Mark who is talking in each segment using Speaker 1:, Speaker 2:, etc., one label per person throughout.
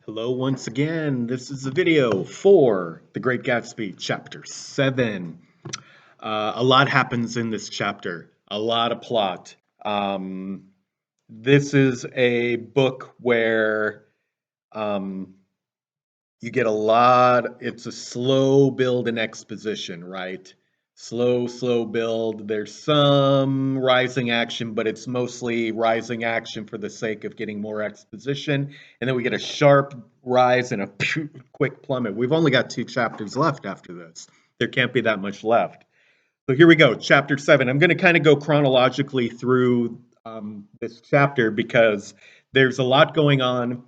Speaker 1: Hello once again. This is a video for The Great Gatsby, Chapter 7. A lot happens in this chapter, a lot of plot. This is a book where um, you get a lot, it's a slow build and exposition, right? Slow build. There's some rising action, but it's mostly rising action for the sake of getting more exposition. And then we get a sharp rise and a quick plummet. We've only got 2 chapters left after this. There can't be that much left. So here we go, chapter 7. I'm going to kind of go chronologically through this chapter because there's a lot going on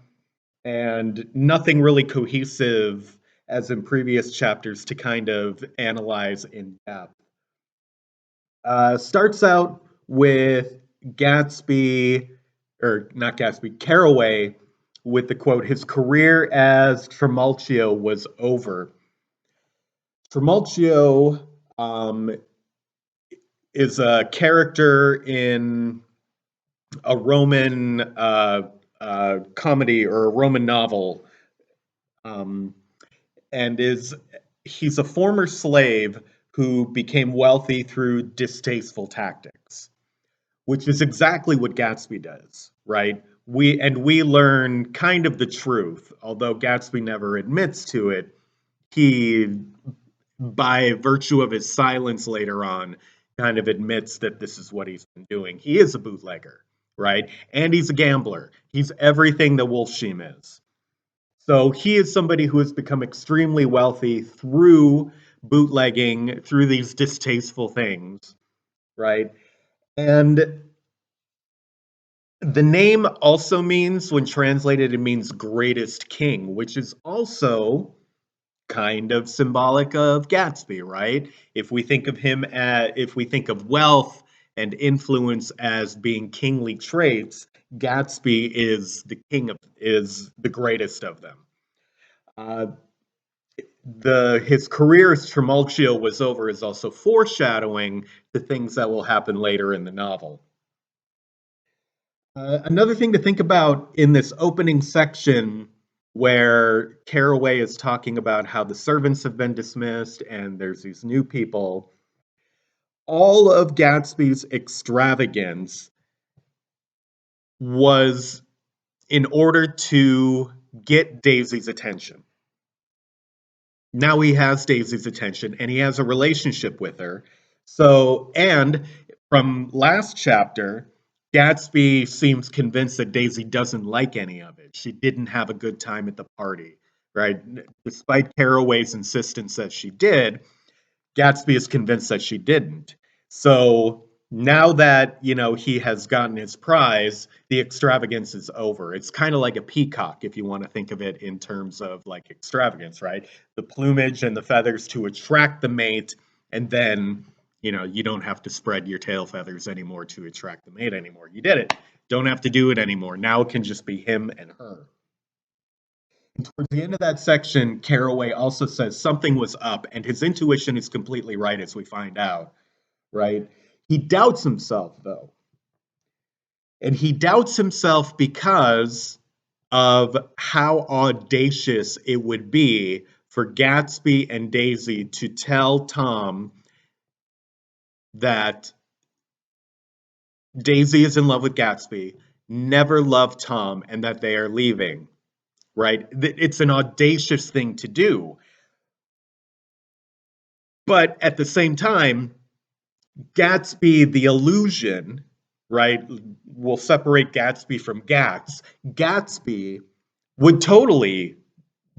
Speaker 1: and nothing really cohesive as in previous chapters to kind of analyze in depth. Starts out with Gatsby, or not Gatsby, Caraway, with the quote, his career as Trimalchio was over. Trimalchio is a character in a Roman comedy or a Roman novel, um, and he's a former slave who became wealthy through distasteful tactics, which is exactly what Gatsby does, right? We learn kind of the truth, although Gatsby never admits to it. He, by virtue of his silence later on, kind of admits that this is what he's been doing. He is a bootlegger, right? And he's a gambler. He's everything that Wolfsheim is. So he is somebody who has become extremely wealthy through bootlegging, through these distasteful things, right? And the name also means, when translated, it means greatest king, which is also kind of symbolic of Gatsby, right? If we think of wealth and influence as being kingly traits, Gatsby is the greatest of them. Uh, his career as Trimalchio was over is also foreshadowing the things that will happen later in the novel. Another thing to think about in this opening section, where Caraway is talking about how the servants have been dismissed and there's these new people, all of Gatsby's extravagance was in order to get Daisy's attention. Now he has Daisy's attention and he has a relationship with her. So, and from last chapter, Gatsby seems convinced that Daisy doesn't like any of it. She didn't have a good time at the party, right? Despite Caraway's insistence that she did, Gatsby is convinced that she didn't. So now that, he has gotten his prize, the extravagance is over. It's kind of like a peacock, if you want to think of it in terms of like extravagance, right? The plumage and the feathers to attract the mate, and then, you don't have to spread your tail feathers anymore to attract the mate anymore. You did it. Don't have to do it anymore. Now it can just be him and her. And towards the end of that section, Caraway also says something was up, and his intuition is completely right, as we find out, right? He doubts himself, though. And he doubts himself because of how audacious it would be for Gatsby and Daisy to tell Tom that Daisy is in love with Gatsby, never loved Tom, and that they are leaving, right? It's an audacious thing to do. But at the same time, Gatsby, the illusion, right? We'll separate Gatsby from Gats. Gatsby would totally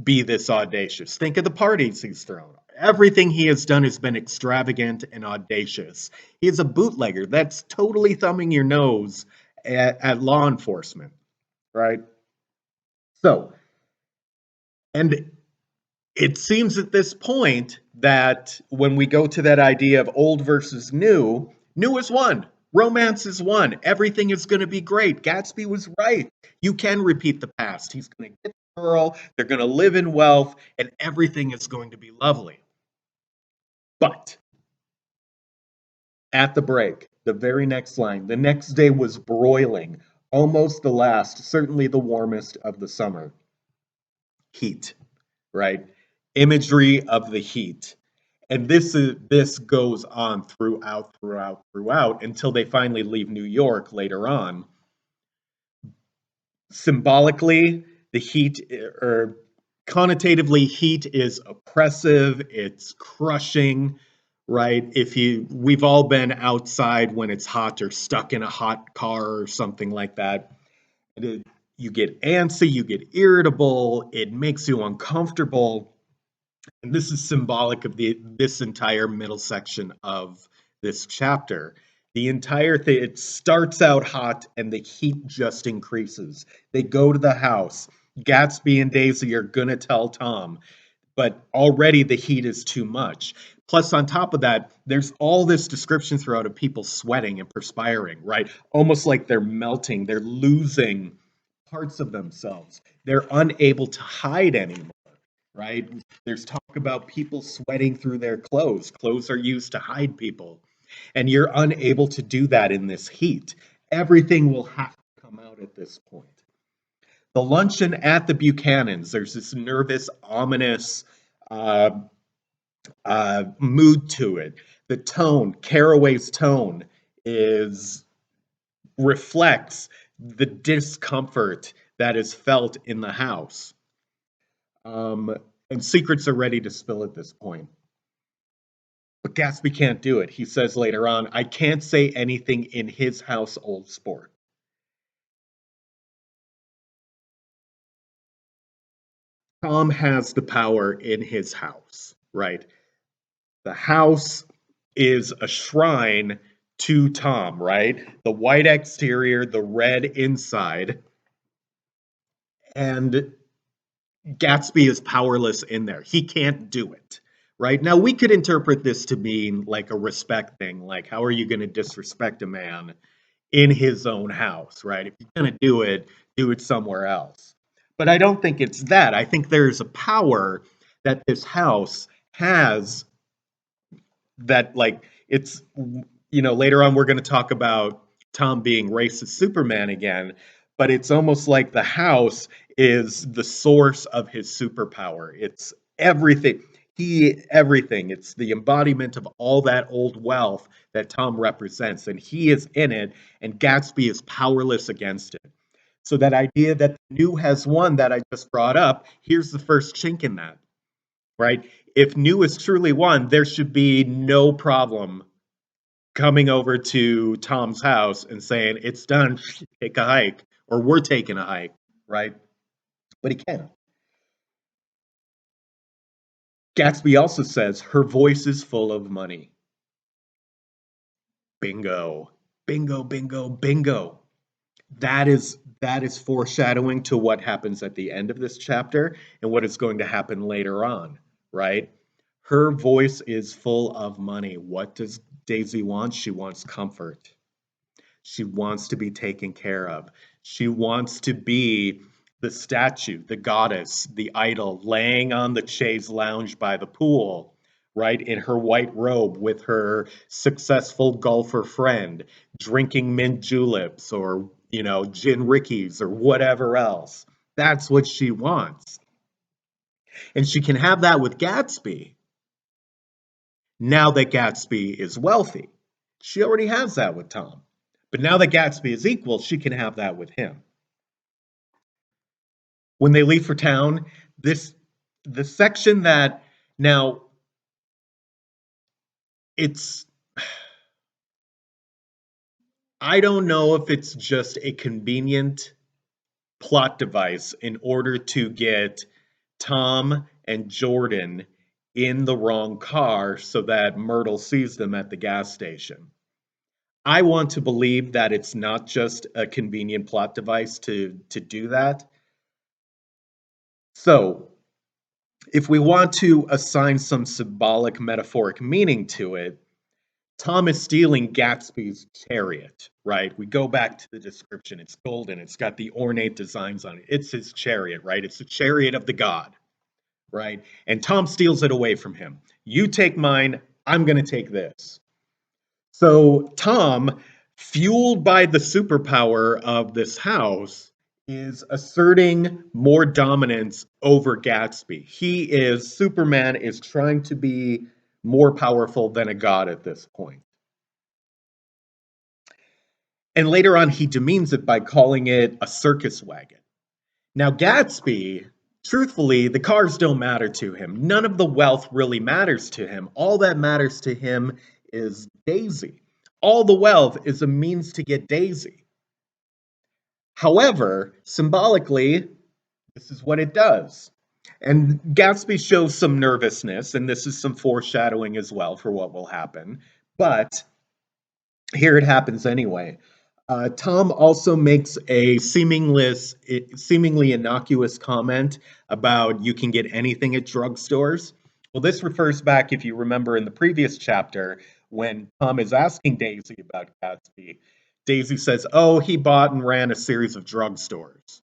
Speaker 1: be this audacious. Think of the parties he's thrown. Everything he has done has been extravagant and audacious. He is a bootlegger. That's totally thumbing your nose at law enforcement, right? So, and it seems at this point that when we go to that idea of old versus new, new is one. Romance is one. Everything is going to be great. Gatsby was right. You can repeat the past. He's going to get the girl. They're going to live in wealth, and everything is going to be lovely. But at the break, the very next line, the next day was broiling, almost the last, certainly the warmest of the summer. heat, right? Imagery of the heat. And this goes on throughout until they finally leave New York later on. Symbolically, the heat or connotatively, heat is oppressive, it's crushing, right? We've all been outside when it's hot or stuck in a hot car or something like that. You get antsy, you get irritable, it makes you uncomfortable. And this is symbolic of this entire middle section of this chapter. The entire thing, it starts out hot and the heat just increases. They go to the house. Gatsby and Daisy are gonna tell Tom, but already the heat is too much. Plus, on top of that, there's all this description throughout of people sweating and perspiring, right? Almost like they're melting, they're losing parts of themselves. They're unable to hide anymore, right? There's talk about people sweating through their clothes. Clothes are used to hide people, and you're unable to do that in this heat. Everything will have to come out at this point. The luncheon at the Buchanans, there's this nervous, ominous uh, mood to it. The tone, Caraway's tone, is reflects the discomfort that is felt in the house. Um, and secrets are ready to spill at this point. But Gatsby can't do it. He says later on, I can't say anything in his house, old sport. Tom has the power in his house, right? The house is a shrine to Tom, right? The white exterior, the red inside. And Gatsby is powerless in there. He can't do it, right? Now, we could interpret this to mean like a respect thing, like, how are you going to disrespect a man in his own house, right? If you're going to do it somewhere else. But I don't think it's that. I think there's a power that this house has that, like, it's, later on we're going to talk about Tom being racist Superman again, but it's almost like the house is the source of his superpower. It's everything. Everything. It's the embodiment of all that old wealth that Tom represents, and he is in it, and Gatsby is powerless against it. So that idea that the new has won that I just brought up, here's the first chink in that, right? If new is truly won, there should be no problem coming over to Tom's house and saying, it's done, take a hike, or we're taking a hike, right? But he can't. Gatsby also says her voice is full of money. Bingo, bingo, bingo, bingo. That is foreshadowing to what happens at the end of this chapter and what is going to happen later on, right? Her voice is full of money. What does Daisy want? She wants comfort. She wants to be taken care of. She wants to be the statue, the goddess, the idol, laying on the chaise lounge by the pool, right, in her white robe with her successful golfer friend, drinking mint juleps or, gin rickeys or whatever else. That's what she wants. And she can have that with Gatsby now that Gatsby is wealthy. She already has that with Tom. But now that Gatsby is equal, she can have that with him. When they leave for town, this the section that now it's I don't know if it's just a convenient plot device in order to get Tom and Jordan in the wrong car so that Myrtle sees them at the gas station. I want to believe that it's not just a convenient plot device to do that. So, if we want to assign some symbolic metaphoric meaning to it, Tom is stealing Gatsby's chariot, right? We go back to the description. It's golden. It's got the ornate designs on it. It's his chariot, right? It's the chariot of the god, right? And Tom steals it away from him. You take mine. I'm going to take this. So Tom, fueled by the superpower of this house, is asserting more dominance over Gatsby. Superman is trying to be more powerful than a god at this point. And later on, he demeans it by calling it a circus wagon. Now, Gatsby, truthfully, the cars don't matter to him. None of the wealth really matters to him. All that matters to him is Daisy. All the wealth is a means to get Daisy. However, symbolically, this is what it does. And Gatsby shows some nervousness, and this is some foreshadowing as well for what will happen. But here it happens anyway. Tom also makes a seemingly innocuous comment about you can get anything at drugstores. Well, this refers back, if you remember, in the previous chapter when Tom is asking Daisy about Gatsby. Daisy says, "Oh, he bought and ran a series of drugstores,"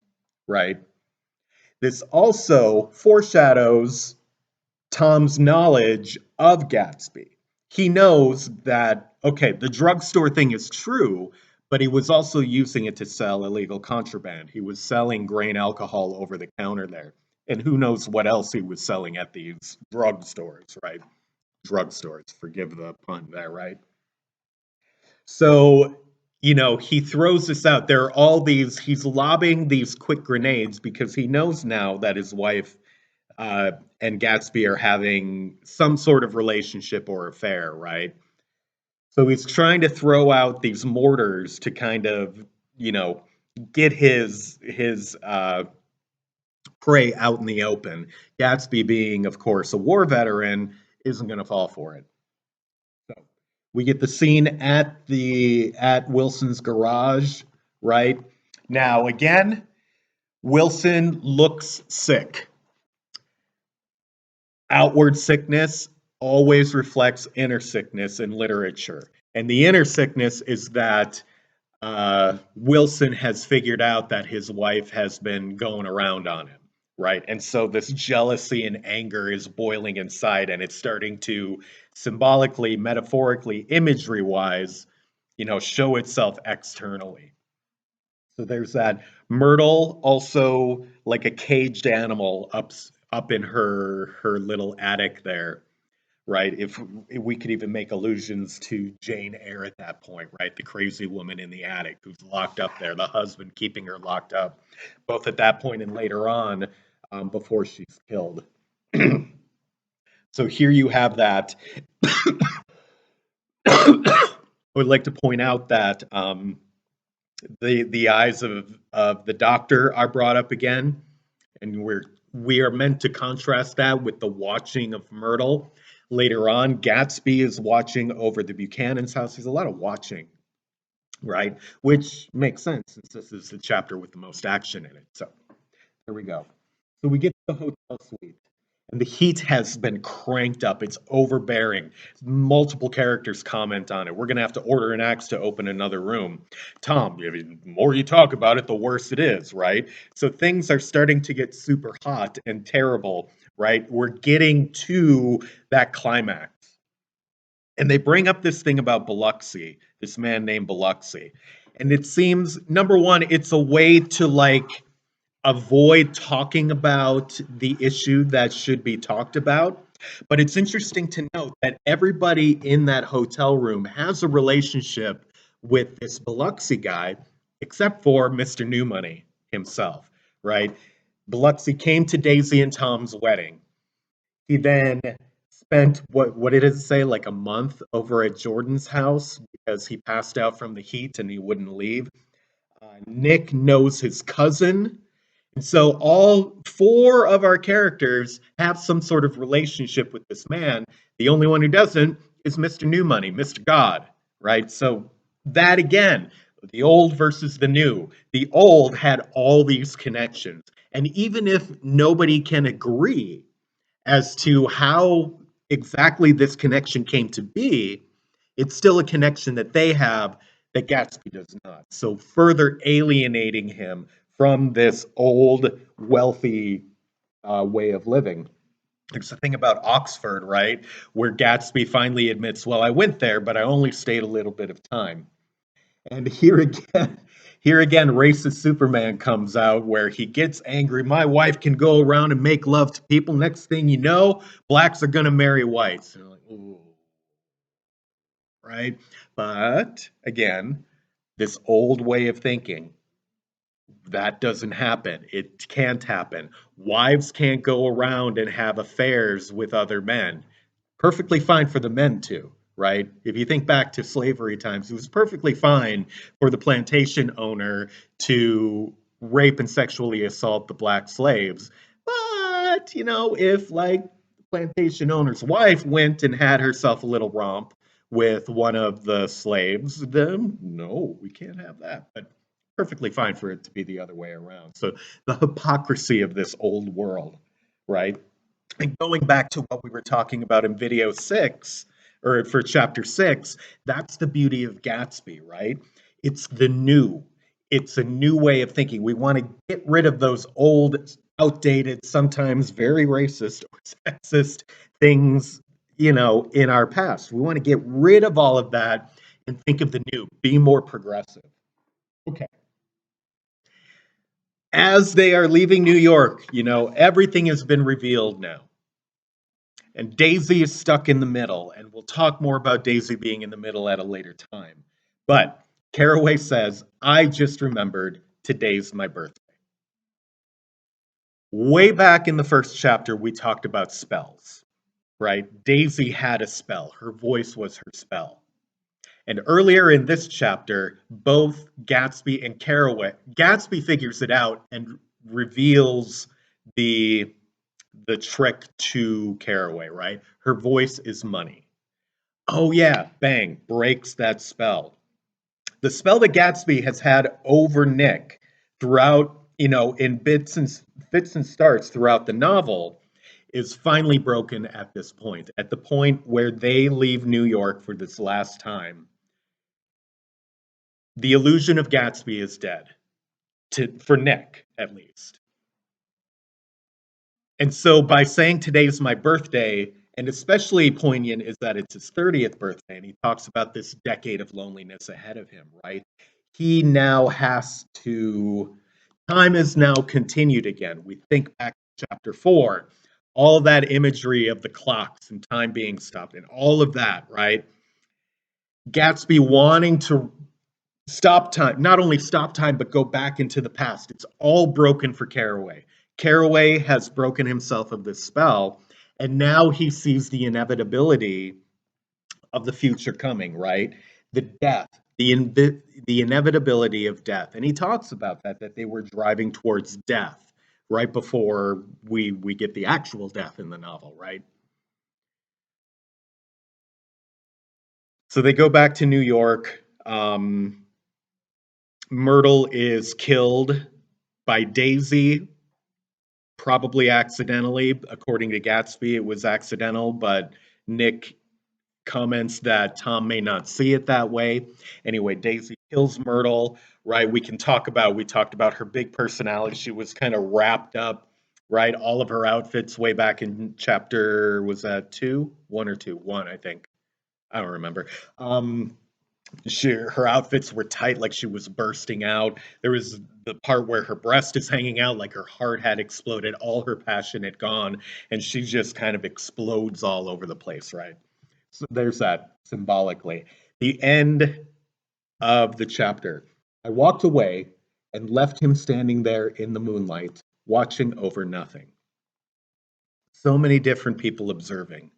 Speaker 1: right? This also foreshadows Tom's knowledge of Gatsby. He knows that, okay, the drugstore thing is true, but he was also using it to sell illegal contraband. He was selling grain alcohol over the counter there. And who knows what else he was selling at these drugstores, right? Drugstores, forgive the pun there, right? So, he throws this out. There are all these, he's lobbing these quick grenades because he knows now that his wife uh, and Gatsby are having some sort of relationship or affair, right? So he's trying to throw out these mortars to kind of, you know, get his prey out in the open. Gatsby, being, of course, a war veteran, isn't going to fall for it. So we get the scene at Wilson's garage, right? Now again, Wilson looks sick. Outward sickness always reflects inner sickness in literature. And the inner sickness is that Wilson has figured out that his wife has been going around on him, right? And so this jealousy and anger is boiling inside, and it's starting to symbolically, metaphorically, imagery wise, show itself externally. So there's that. Myrtle also like a caged animal up in her little attic there, right? If we could even make allusions to Jane Eyre at that point, right? The crazy woman in the attic who's locked up there, the husband keeping her locked up, both at that point and later on, before she's killed. So here you have that. I would like to point out that the eyes of the doctor are brought up again, and we are meant to contrast that with the watching of Myrtle. Later on, Gatsby is watching over the Buchanan's house. There's a lot of watching, right? Which makes sense since this is the chapter with the most action in it. So there we go. So we get to the hotel suite, and the heat has been cranked up. It's overbearing. Multiple characters comment on it. We're going to have to order an axe to open another room. Tom, the more you talk about it, the worse it is, right? So things are starting to get super hot and terrible, right? We're getting to that climax. And they bring up this thing about Biloxi, this man named Biloxi. And it seems, number one, it's a way to avoid talking about the issue that should be talked about. But it's interesting to note that everybody in that hotel room has a relationship with this Biloxi guy, except for Mr. New Money himself, right? Biloxi came to Daisy and Tom's wedding. He then spent what did it say, like a month over at Jordan's house because he passed out from the heat and he wouldn't leave. Nick knows his cousin, and so all four of our characters have some sort of relationship with this man. The only one who doesn't is Mr. New Money, Mr. God, right? So that again, the old versus the new. The old had all these connections. And even if nobody can agree as to how exactly this connection came to be, it's still a connection that they have that Gatsby does not. So further alienating him from this old, wealthy way of living. There's the thing about Oxford, right? Where Gatsby finally admits, well, I went there, but I only stayed a little bit of time. And here again, Here again, racist Superman comes out where he gets angry. My wife can go around and make love to people. Next thing you know, blacks are going to marry whites. And you're like, ooh, right? But again, this old way of thinking, that doesn't happen. It can't happen. Wives can't go around and have affairs with other men. Perfectly fine for the men too, right? If you think back to slavery times, it was perfectly fine for the plantation owner to rape and sexually assault the black slaves. But, if like the plantation owner's wife went and had herself a little romp with one of the slaves, then no, we can't have that. But perfectly fine for it to be the other way around. So the hypocrisy of this old world, right? And going back to what we were talking about in video 6, or for chapter 6, that's the beauty of Gatsby, right? It's the new. It's a new way of thinking. We want to get rid of those old, outdated, sometimes very racist or sexist things, in our past. We want to get rid of all of that and think of the new, be more progressive. Okay. As they are leaving New York, everything has been revealed now. And Daisy is stuck in the middle, and we'll talk more about Daisy being in the middle at a later time. But Caraway says, I just remembered today's my birthday. Way back in the first chapter, we talked about spells, right? Daisy had a spell, her voice was her spell. And earlier in this chapter, both Gatsby and Caraway, Gatsby figures it out and reveals the trick to Caraway, right? Her voice is money. Oh yeah, bang, breaks that spell. The spell that Gatsby has had over Nick throughout, in bits and fits and starts throughout the novel is finally broken at this point. At the point where they leave New York for this last time, the illusion of Gatsby is dead. For Nick, at least. And so by saying today's my birthday, and especially poignant is that it's his 30th birthday, and he talks about this decade of loneliness ahead of him, right? He now has to, time is now continued again. We think back to chapter 4, all that imagery of the clocks and time being stopped and all of that, right? Gatsby wanting to stop time, not only stop time, but go back into the past. It's all broken for Caraway. Caraway has broken himself of this spell, and now he sees the inevitability of the future coming, right? The death, the inevitability of death. And he talks about that they were driving towards death right before we get the actual death in the novel, right? So they go back to New York. Myrtle is killed by Daisy, probably accidentally. According to Gatsby, it was accidental, but Nick comments that Tom may not see it that way. Anyway, Daisy kills Myrtle, right? We talked about her big personality. She was kind of wrapped up, right? All of her outfits way back in chapter, was that 2? 1 or 2? 1, I think. I don't remember. Her outfits were tight, like she was bursting out. There was the part where her breast is hanging out, like her heart had exploded, all her passion had gone, and she just kind of explodes all over the place, right? So there's that symbolically. The end of the chapter. I walked away and left him standing there in the moonlight, watching over nothing. So many different people observing.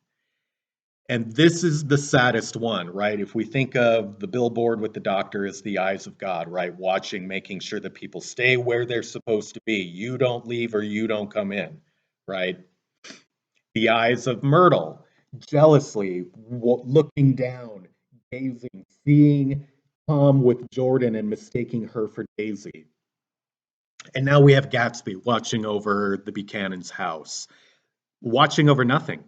Speaker 1: And this is the saddest one, right? If we think of the billboard with the doctor as the eyes of God, right? Watching, making sure that people stay where they're supposed to be. You don't leave or you don't come in, right? The eyes of Myrtle, jealously looking down, gazing, seeing Tom with Jordan and mistaking her for Daisy. And now we have Gatsby watching over the Buchanan's house, watching over nothing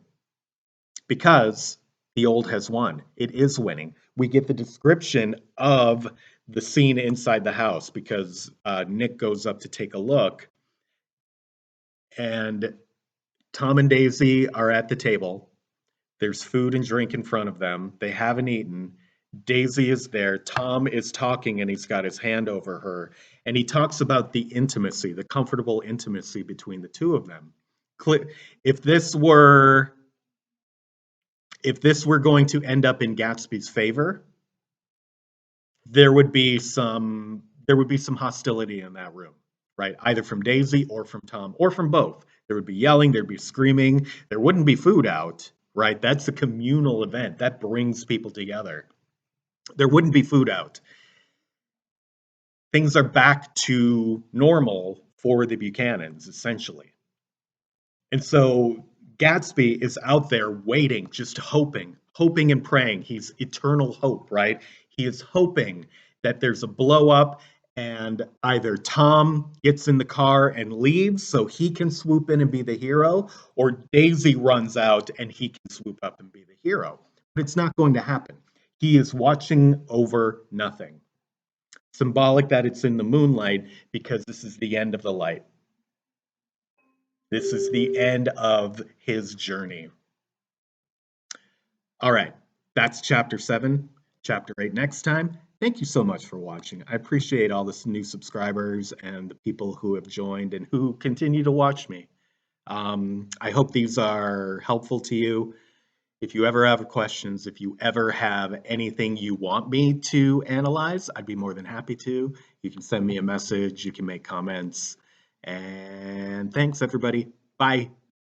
Speaker 1: because the old has won. It is winning. We get the description of the scene inside the house because Nick goes up to take a look, and Tom and Daisy are at the table. There's food and drink in front of them. They haven't eaten. Daisy is there. Tom is talking and he's got his hand over her. And he talks about the intimacy, the comfortable intimacy between the two of them. If this were going to end up in Gatsby's favor, there would be some hostility in that room, right? Either from Daisy or from Tom or from both. There would be yelling, there'd be screaming, there wouldn't be food out, right? That's a communal event that brings people together. There wouldn't be food out. Things are back to normal for the Buchanans, essentially. And so Gatsby is out there waiting, just hoping and praying. He's eternal hope, right? He is hoping that there's a blow up and either Tom gets in the car and leaves so he can swoop in and be the hero, or Daisy runs out and he can swoop up and be the hero. But it's not going to happen. He is watching over nothing. Symbolic that it's in the moonlight because this is the end of the light. This is the end of his journey. All right, that's chapter 7. Chapter 8 next time. Thank you so much for watching. I appreciate all the new subscribers and the people who have joined and who continue to watch me. I hope these are helpful to you. If you ever have questions, if you ever have anything you want me to analyze, I'd be more than happy to. You can send me a message, you can make comments. And thanks, everybody. Bye.